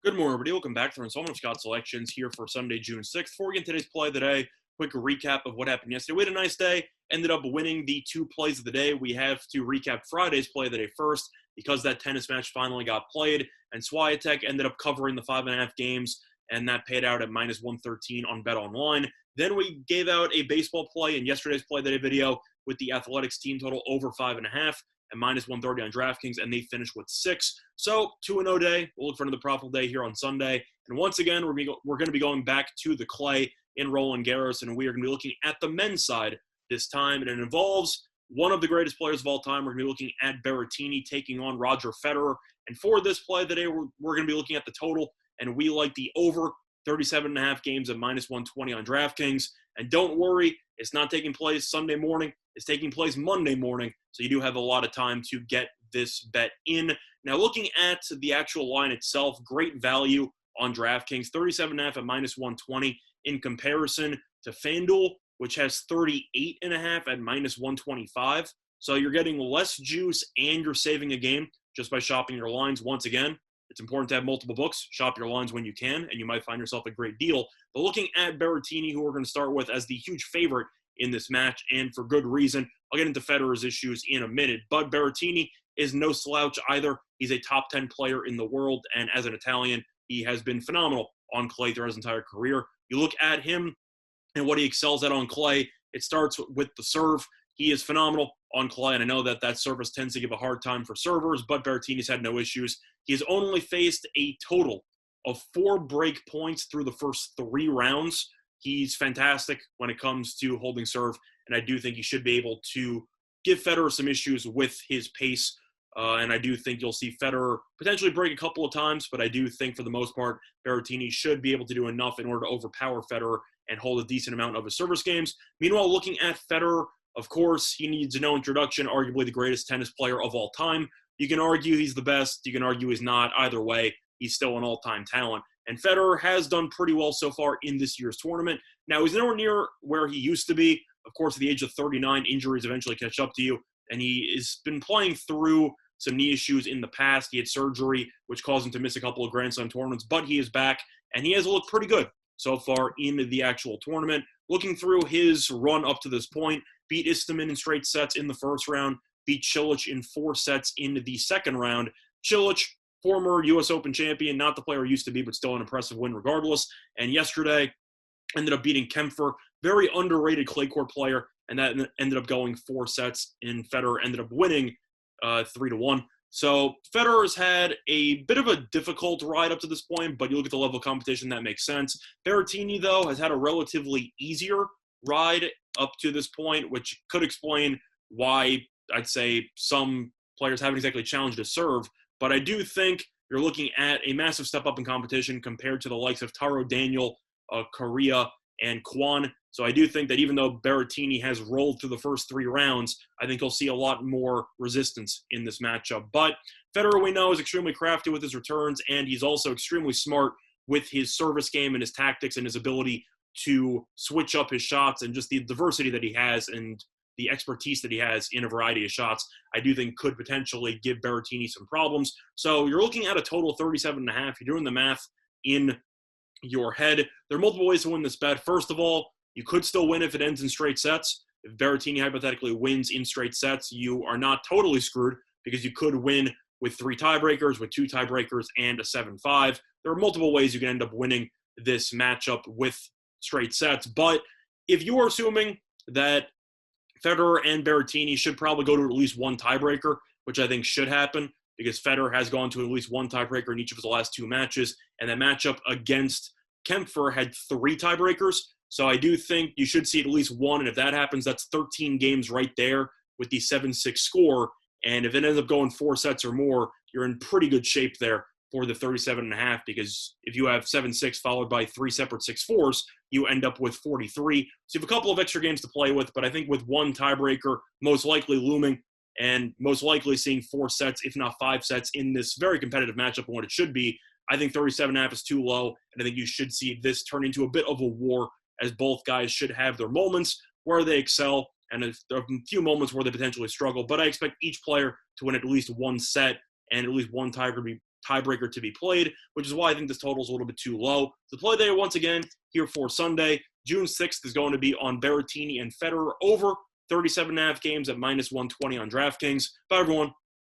Good morning, everybody. Welcome back to our installment of Scott Selections here for Sunday, June 6th. Before we get into today's play of the day, quick recap of what happened yesterday. We had a nice day, ended up winning the two plays of the day. We have to recap Friday's play of the day first because that tennis match finally got played, and Swiatek ended up covering the 5.5 games, and that paid out at minus 113 on Bet Online. Then we gave out a baseball play in yesterday's play of the day video with the Athletics team total over 5.5. And minus 130 on DraftKings, and they finished with 6. So 2-0 day. We'll look for another profitable day here on Sunday. And once again, we're going to be going back to the clay in Roland Garros, and we are going to be looking at the men's side this time. And it involves one of the greatest players of all time. We're going to be looking at Berrettini taking on Roger Federer. And for this play today, we're going to be looking at the total, and we like the over 37.5 games at minus 120 on DraftKings. And don't worry, it's not taking place Sunday morning. It's taking place Monday morning, so you do have a lot of time to get this bet in. Now, looking at the actual line itself, great value on DraftKings, 37.5 at minus 120 in comparison to FanDuel, which has 38.5 at minus 125. So you're getting less juice and you're saving a game just by shopping your lines. Once again, it's important to have multiple books. Shop your lines when you can, and you might find yourself a great deal. But looking at Berrettini, who we're going to start with as the huge favorite in this match, and for good reason. I'll get into Federer's issues in a minute, but Berrettini is no slouch either. He's a top 10 player in the world, and as an Italian, he has been phenomenal on clay throughout his entire career. You look at him and what he excels at on clay, it starts with the serve. He is phenomenal on clay, and I know that service tends to give a hard time for servers, but Berrettini's had no issues. He has only faced a total of 4 break points through the first 3 rounds. He's fantastic when it comes to holding serve, and I do think he should be able to give Federer some issues with his pace, and I do think you'll see Federer potentially break a couple of times, but I do think for the most part, Berrettini should be able to do enough in order to overpower Federer and hold a decent amount of his service games. Meanwhile, looking at Federer, of course, he needs no introduction, arguably the greatest tennis player of all time. You can argue he's the best. You can argue he's not. Either way, he's still an all-time talent. And Federer has done pretty well so far in this year's tournament. Now, he's nowhere near where he used to be. Of course, at the age of 39, injuries eventually catch up to you. And he has been playing through some knee issues in the past. He had surgery, which caused him to miss a couple of Grand Slam tournaments. But he is back, and he has looked pretty good so far in the actual tournament. Looking through his run up to this point, beat Istomin in straight sets in the first round, beat Cilic in 4 sets in the second round. Cilic, former U.S. Open champion, not the player he used to be, but still an impressive win regardless. And yesterday, ended up beating Kempfer, very underrated clay court player, and that ended up going 4 sets, and Federer ended up winning 3-1. So Federer has had a bit of a difficult ride up to this point, but you look at the level of competition, that makes sense. Berrettini, though, has had a relatively easier ride up to this point, which could explain why I'd say some players haven't exactly challenged his serve. But I do think you're looking at a massive step up in competition compared to the likes of Taro Daniel, Correa, and Kwan. So I do think that even though Berrettini has rolled through the first 3 rounds, I think he'll see a lot more resistance in this matchup. But Federer, we know, is extremely crafty with his returns, and he's also extremely smart with his service game and his tactics and his ability to switch up his shots, and just the diversity that he has and the expertise that he has in a variety of shots, I do think could potentially give Berrettini some problems. So you're looking at a total of 37.5. You're doing the math in your head. There are multiple ways to win this bet. First of all, you could still win if it ends in straight sets. If Berrettini hypothetically wins in straight sets, you are not totally screwed because you could win with 3 tiebreakers, with 2 tiebreakers, and a 7-5. There are multiple ways you can end up winning this matchup with straight sets. But if you are assuming that Federer and Berrettini should probably go to at least 1 tiebreaker, which I think should happen because Federer has gone to at least 1 tiebreaker in each of his last 2 matches, and that matchup against Kempfer had 3 tiebreakers. So I do think you should see at least 1, and if that happens, that's 13 games right there with the 7-6 score. And if it ends up going 4 sets or more, you're in pretty good shape there for the 37.5, because if you have 7-6 followed by 3 separate 6-4s, you end up with 43. So you have a couple of extra games to play with, but I think with 1 tiebreaker most likely looming and most likely seeing 4 sets, if not 5 sets, in this very competitive matchup and what it should be, I think 37.5 is too low, and I think you should see this turn into a bit of a war, as both guys should have their moments where they excel and a few moments where they potentially struggle. But I expect each player to win at least 1 set and at least 1 tiebreaker to be played, which is why I think this total is a little bit too low. The play day, once again, here for Sunday, June 6th, is going to be on Berrettini and Federer over 37.5 games at -120 on DraftKings. Bye, everyone.